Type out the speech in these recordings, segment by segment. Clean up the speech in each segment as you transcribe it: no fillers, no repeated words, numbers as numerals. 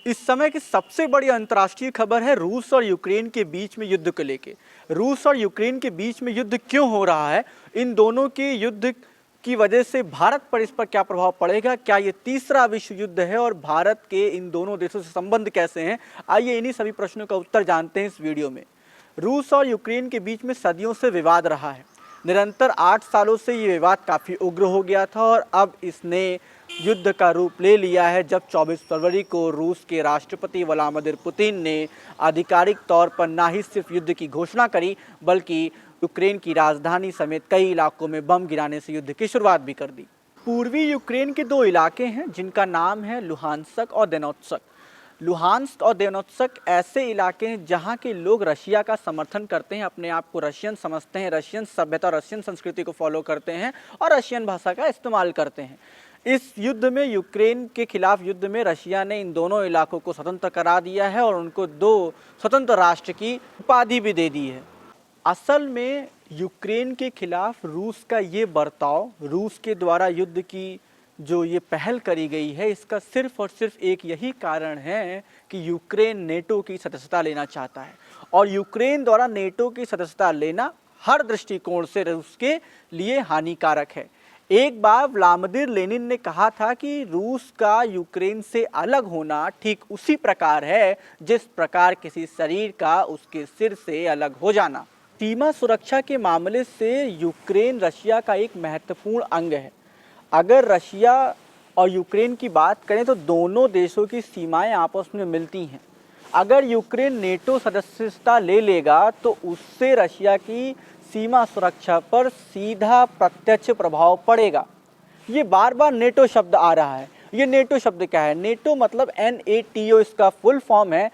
इस समय की सबसे बड़ी अंतर्राष्ट्रीय खबर है रूस और यूक्रेन के बीच में युद्ध को लेके। रूस और यूक्रेन के बीच में युद्ध क्यों हो रहा है, इन दोनों के युद्ध की वजह से भारत पर इस पर क्या प्रभाव पड़ेगा, क्या ये तीसरा विश्व युद्ध है और भारत के इन दोनों देशों से संबंध कैसे हैं, आइए इन्हीं सभी प्रश्नों का उत्तर जानते हैं इस वीडियो में। रूस और यूक्रेन के बीच में सदियों से विवाद रहा है। निरंतर 8 सालों से ये विवाद काफ़ी उग्र हो गया था और अब इसने युद्ध का रूप ले लिया है, जब 24 फरवरी को रूस के राष्ट्रपति व्लादिमीर पुतिन ने आधिकारिक तौर पर ना ही सिर्फ युद्ध की घोषणा करी, बल्कि यूक्रेन की राजधानी समेत कई इलाकों में बम गिराने से युद्ध की शुरुआत भी कर दी। पूर्वी यूक्रेन के 2 इलाके हैं जिनका नाम है लुहानस्क और दोनेत्स्क। लुहानस्क और दोनेत्स्क ऐसे इलाके हैं जहां के लोग रशिया का समर्थन करते हैं, अपने आप को रशियन समझते हैं, रशियन सभ्यता और रशियन संस्कृति को फॉलो करते हैं और रशियन भाषा का इस्तेमाल करते हैं। इस युद्ध में, यूक्रेन के खिलाफ युद्ध में, रशिया ने इन दोनों इलाकों को स्वतंत्र करा दिया है और उनको 2 स्वतंत्र राष्ट्र की उपाधि भी दे दी है। असल में यूक्रेन के खिलाफ रूस का ये बर्ताव, रूस के द्वारा युद्ध की जो ये पहल करी गई है, इसका सिर्फ और सिर्फ एक यही कारण है कि यूक्रेन नेटो की सदस्यता लेना चाहता है और यूक्रेन द्वारा नेटो की सदस्यता लेना हर दृष्टिकोण से रूस के लिए हानिकारक है। एक बार व्लादिमीर लेनिन ने कहा था कि रूस का यूक्रेन से अलग होना ठीक उसी प्रकार है जिस प्रकार किसी शरीर का उसके सिर से अलग हो जाना। सीमा सुरक्षा के मामले से यूक्रेन रशिया का एक महत्वपूर्ण अंग है। अगर रशिया और यूक्रेन की बात करें तो दोनों देशों की सीमाएं आपस में मिलती हैं। अगर यूक्रेन नेटो सदस्यता ले लेगा तो उससे रशिया की सीमा सुरक्षा पर सीधा प्रत्यक्ष प्रभाव पड़ेगा। ये बार बार नेटो शब्द आ रहा है। ये नेटो शब्द क्या है? नेटो मतलब NATO, इसका फुल फॉर्म है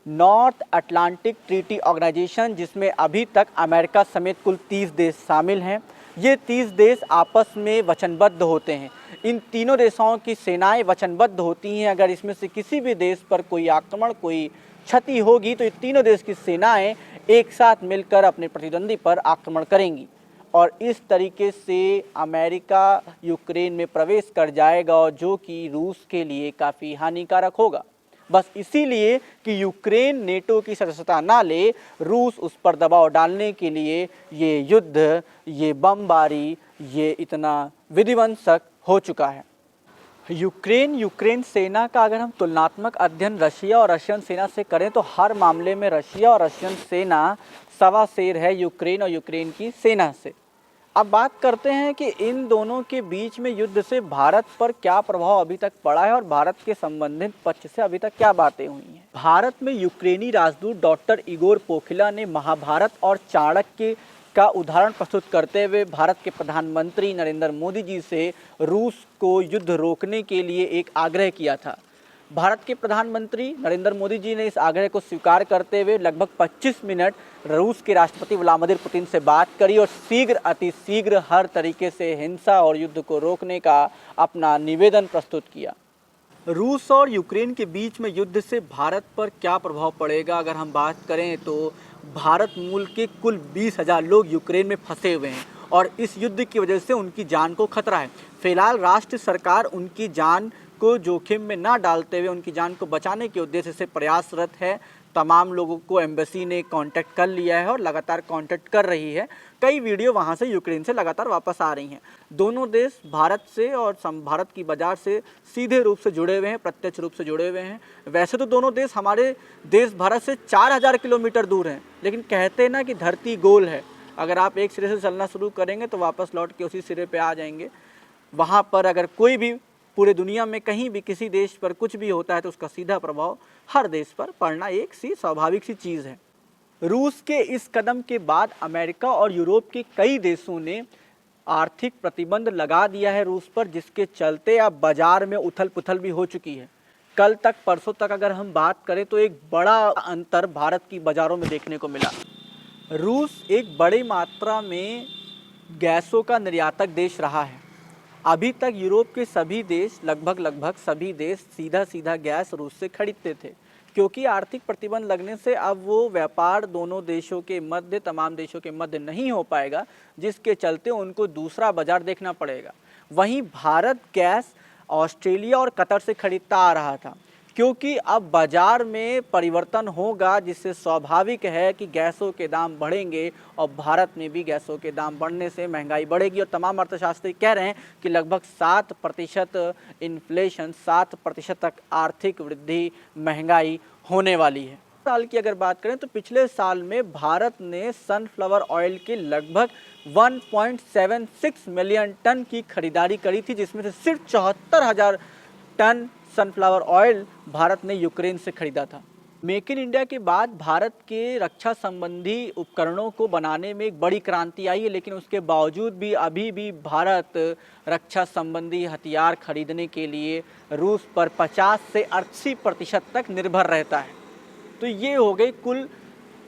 नॉर्थ अटलांटिक ट्रीटी ऑर्गेनाइजेशन, जिसमें अभी तक अमेरिका समेत कुल 30 देश शामिल हैं। ये 30 देश आपस में वचनबद्ध होते हैं। इन तीनों देशों की सेनाएं वचनबद्ध होती हैं। अगर इसमें से किसी भी देश पर कोई आक्रमण, कोई क्षति होगी तो ये तीनों देश की सेनाएं एक साथ मिलकर अपने प्रतिद्वंदी पर आक्रमण करेंगी और इस तरीके से अमेरिका यूक्रेन में प्रवेश कर जाएगा, और जो कि रूस के लिए काफ़ी हानिकारक होगा। बस इसीलिए कि यूक्रेन नेटो की सदस्यता ना ले, रूस उस पर दबाव डालने के लिए ये युद्ध, ये बमबारी, ये इतना विध्वंसक हो चुका है। यूक्रेन सेना का अगर हम तुलनात्मक अध्ययन रशिया और रशियन सेना से करें तो हर मामले में रशिया और रशियन सेना सवा शेर है यूक्रेन और यूक्रेन की सेना से। अब बात करते हैं कि इन दोनों के बीच में युद्ध से भारत पर क्या प्रभाव अभी तक पड़ा है और भारत के संबंधित पक्ष से अभी तक क्या बातें हुई हैं। भारत में यूक्रेनी राजदूत डॉक्टर इगोर पोखिला ने महाभारत और चाणक्य का उदाहरण प्रस्तुत करते हुए भारत के प्रधानमंत्री नरेंद्र मोदी जी से रूस को युद्ध रोकने के लिए एक आग्रह किया था। भारत के प्रधानमंत्री नरेंद्र मोदी जी ने इस आग्रह को स्वीकार करते हुए लगभग 25 मिनट रूस के राष्ट्रपति व्लादिमीर पुतिन से बात करी और अतिशीघ्र हर तरीके से हिंसा और युद्ध को रोकने का अपना निवेदन प्रस्तुत किया। रूस और यूक्रेन के बीच में युद्ध से भारत पर क्या प्रभाव पड़ेगा, अगर हम बात करें तो भारत मूल के कुल 20,000 लोग यूक्रेन में फंसे हुए हैं और इस युद्ध की वजह से उनकी जान को खतरा है। फिलहाल राष्ट्र सरकार उनकी जान को जोखिम में ना डालते हुए उनकी जान को बचाने के उद्देश्य से प्रयासरत है। तमाम लोगों को एम्बेसी ने कांटेक्ट कर लिया है और लगातार कांटेक्ट कर रही है। कई वीडियो वहां से यूक्रेन से लगातार वापस आ रही हैं। दोनों देश भारत से और भारत की बाजार से सीधे रूप से जुड़े हुए हैं, प्रत्यक्ष रूप से जुड़े हुए हैं। वैसे तो दोनों देश हमारे देश भारत से 4000 किलोमीटर दूर हैं, लेकिन कहते हैं ना कि धरती गोल है। अगर आप एक सिरे से चलना शुरू करेंगे तो वापस लौट के उसी सिरे पे आ जाएंगे। वहाँ पर अगर कोई भी पूरे दुनिया में कहीं भी किसी देश पर कुछ भी होता है तो उसका सीधा प्रभाव हर देश पर पड़ना एक सी स्वाभाविक सी चीज़ है। रूस के इस कदम के बाद अमेरिका और यूरोप के कई देशों ने आर्थिक प्रतिबंध लगा दिया है रूस पर, जिसके चलते अब बाजार में उथल पुथल भी हो चुकी है। कल तक, परसों तक अगर हम बात करें तो एक बड़ा अंतर भारत की बाज़ारों में देखने को मिला। रूस एक बड़ी मात्रा में गैसों का निर्यातक देश रहा है। अभी तक यूरोप के सभी देश, लगभग सभी देश सीधा गैस रूस से खरीदते थे, क्योंकि आर्थिक प्रतिबंध लगने से अब वो व्यापार दोनों देशों के मध्य, तमाम देशों के मध्य नहीं हो पाएगा, जिसके चलते उनको दूसरा बाजार देखना पड़ेगा। वहीं भारत गैस ऑस्ट्रेलिया और कतर से खरीदता आ रहा था, क्योंकि अब बाजार में परिवर्तन होगा, जिससे स्वाभाविक है कि गैसों के दाम बढ़ेंगे और भारत में भी गैसों के दाम बढ़ने से महंगाई बढ़ेगी। और तमाम अर्थशास्त्री कह रहे हैं कि लगभग 7% इन्फ्लेशन, 7% तक आर्थिक वृद्धि, महंगाई होने वाली है। साल की अगर बात करें तो पिछले साल में भारत ने सनफ्लावर ऑयल के लगभग 1.76 मिलियन टन की खरीदारी करी थी, जिसमें से सिर्फ 74,000 टन सनफ्लावर ऑयल भारत ने यूक्रेन से खरीदा था। मेक इन इंडिया के बाद भारत के रक्षा संबंधी उपकरणों को बनाने में एक बड़ी क्रांति आई है, लेकिन उसके बावजूद भी अभी भी भारत रक्षा संबंधी हथियार खरीदने के लिए रूस पर 50 से 80% तक निर्भर रहता है। तो ये हो गई कुल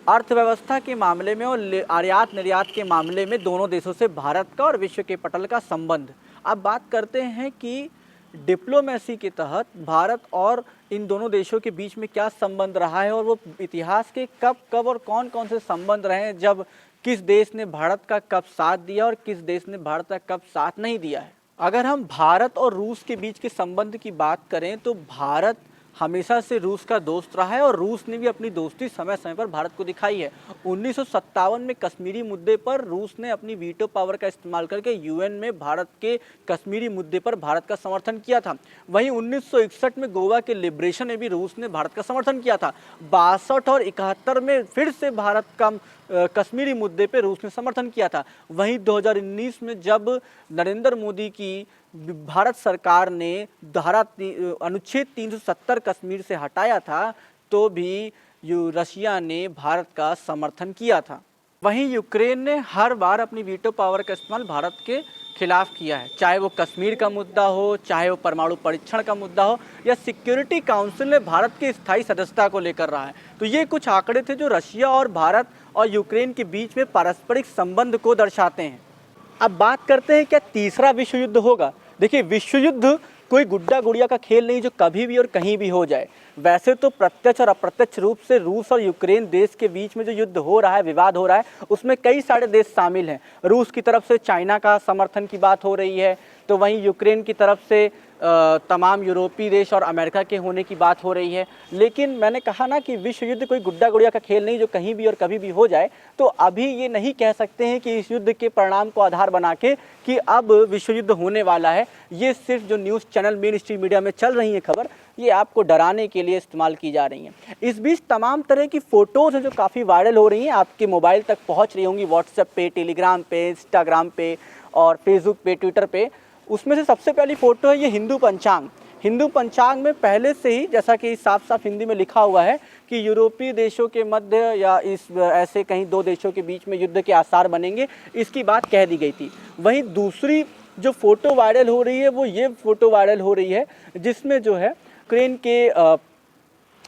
अर्थव्यवस्था के मामले में और आयात निर्यात के मामले में दोनों देशों से भारत का और विश्व के पटल का संबंध। अब बात करते हैं कि डिप्लोमेसी के तहत भारत और इन दोनों देशों के बीच में क्या संबंध रहा है और वो इतिहास के कब और कौन कौन से संबंध रहे हैं, जब किस देश ने भारत का कब साथ दिया और किस देश ने भारत का कब साथ नहीं दिया है। अगर हम भारत और रूस के बीच के संबंध की बात करें तो भारत हमेशा से रूस का दोस्त रहा है और रूस ने भी अपनी दोस्ती समय समय पर भारत को दिखाई है। 1957 में कश्मीरी मुद्दे पर रूस ने अपनी वीटो पावर का इस्तेमाल करके यूएन में भारत के कश्मीरी मुद्दे पर भारत का समर्थन किया था। वहीं 1961 में गोवा के लिबरेशन में भी रूस ने भारत का समर्थन किया था। 62 और 71 में फिर से भारत का कश्मीरी मुद्दे पर रूस ने समर्थन किया था। वहीं 2019 में जब नरेंद्र मोदी की भारत सरकार ने अनुच्छेद 370 कश्मीर से हटाया था, तो भी रशिया ने भारत का समर्थन किया था। वहीं यूक्रेन ने हर बार अपनी वीटो पावर का इस्तेमाल भारत के खिलाफ किया है, चाहे वो कश्मीर का मुद्दा हो, चाहे वो परमाणु परीक्षण का मुद्दा हो, या सिक्योरिटी काउंसिल में भारत की स्थायी सदस्यता को लेकर रहा है। तो ये कुछ आंकड़े थे जो रशिया और भारत और यूक्रेन के बीच में पारस्परिक संबंध को दर्शाते हैं। अब बात करते हैं क्या तीसरा विश्व युद्ध होगा। देखिए, विश्व युद्ध कोई गुड्डा गुड़िया का खेल नहीं जो कभी भी और कहीं भी हो जाए। वैसे तो प्रत्यक्ष और अप्रत्यक्ष रूप से रूस और यूक्रेन देश के बीच में जो युद्ध हो रहा है, विवाद हो रहा है, उसमें कई सारे देश शामिल हैं। रूस की तरफ से चाइना का समर्थन की बात हो रही है, तो वहीं यूक्रेन की तरफ से तमाम यूरोपीय देश और अमेरिका के होने की बात हो रही है। लेकिन मैंने कहा ना कि विश्व युद्ध कोई गुड्डा गुड़िया का खेल नहीं जो कहीं भी और कभी भी हो जाए। तो अभी ये नहीं कह सकते हैं कि इस युद्ध के परिणाम को आधार बना के कि अब विश्व युद्ध होने वाला है। ये सिर्फ जो news channel main stream media में चल रही है खबर, ये आपको डराने के लिए इस्तेमाल की जा रही हैं। इस बीच तमाम तरह की फ़ोटोज़ हैं जो काफ़ी वायरल हो रही हैं, आपके मोबाइल तक पहुँच रही होंगी, व्हाट्सएप पे, टेलीग्राम पे, इंस्टाग्राम पे और फेसबुक पे, ट्विटर पे। उसमें से सबसे पहली फ़ोटो है ये हिंदू पंचांग। हिंदू पंचांग में पहले से ही, जैसा कि साफ साफ हिंदी में लिखा हुआ है कि यूरोपीय देशों के मध्य या इस ऐसे कहीं दो देशों के बीच में युद्ध के आसार बनेंगे, इसकी बात कह दी गई थी। वहीं दूसरी जो फ़ोटो वायरल हो रही है वो ये फ़ोटो वायरल हो रही है जिसमें जो है यूक्रेन के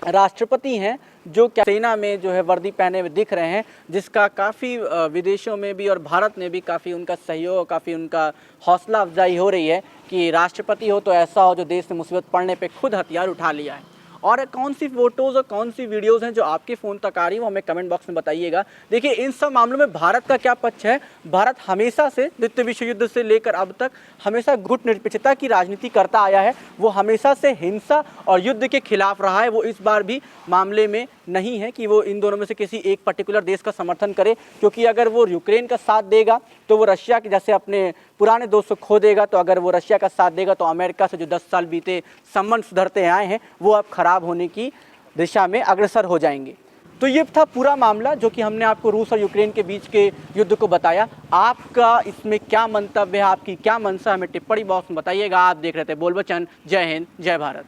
राष्ट्रपति हैं जो क्या सेना में जो है वर्दी पहने हुए दिख रहे हैं, जिसका काफ़ी विदेशों में भी और भारत में भी काफ़ी उनका सहयोग, काफ़ी उनका हौसला अफजाई हो रही है कि राष्ट्रपति हो तो ऐसा हो जो देश में मुसीबत पड़ने पे खुद हथियार उठा लिया है। और कौन सी फ़ोटोज़ और कौन सी वीडियोज़ हैं जो आपके फ़ोन तक आ रही हैं वो हमें कमेंट बॉक्स में बताइएगा। देखिए, इन सब मामलों में भारत का क्या पक्ष है। भारत हमेशा से द्वितीय विश्व युद्ध से लेकर अब तक हमेशा गुटनिरपेक्षता की राजनीति करता आया है। वो हमेशा से हिंसा और युद्ध के खिलाफ रहा है। वो इस बार भी मामले में नहीं है कि वो इन दोनों में से किसी एक पर्टिकुलर देश का समर्थन करे, क्योंकि अगर वो यूक्रेन का साथ देगा तो वो रशिया के जैसे अपने पुराने दोस्त को खो देगा। तो अगर वो रशिया का साथ देगा तो अमेरिका से जो 10 साल बीते संबंध सुधरते आए हैं वो अब खराब होने की दिशा में अग्रसर हो जाएंगे। तो ये था पूरा मामला जो कि हमने आपको रूस और यूक्रेन के बीच के युद्ध को बताया। आपका इसमें क्या मंतव्य है, आपकी क्या मंशा, हमें टिप्पणी बॉक्स में बताइएगा। आप देख रहे थे बोल वचन। जय हिंद, जय भारत।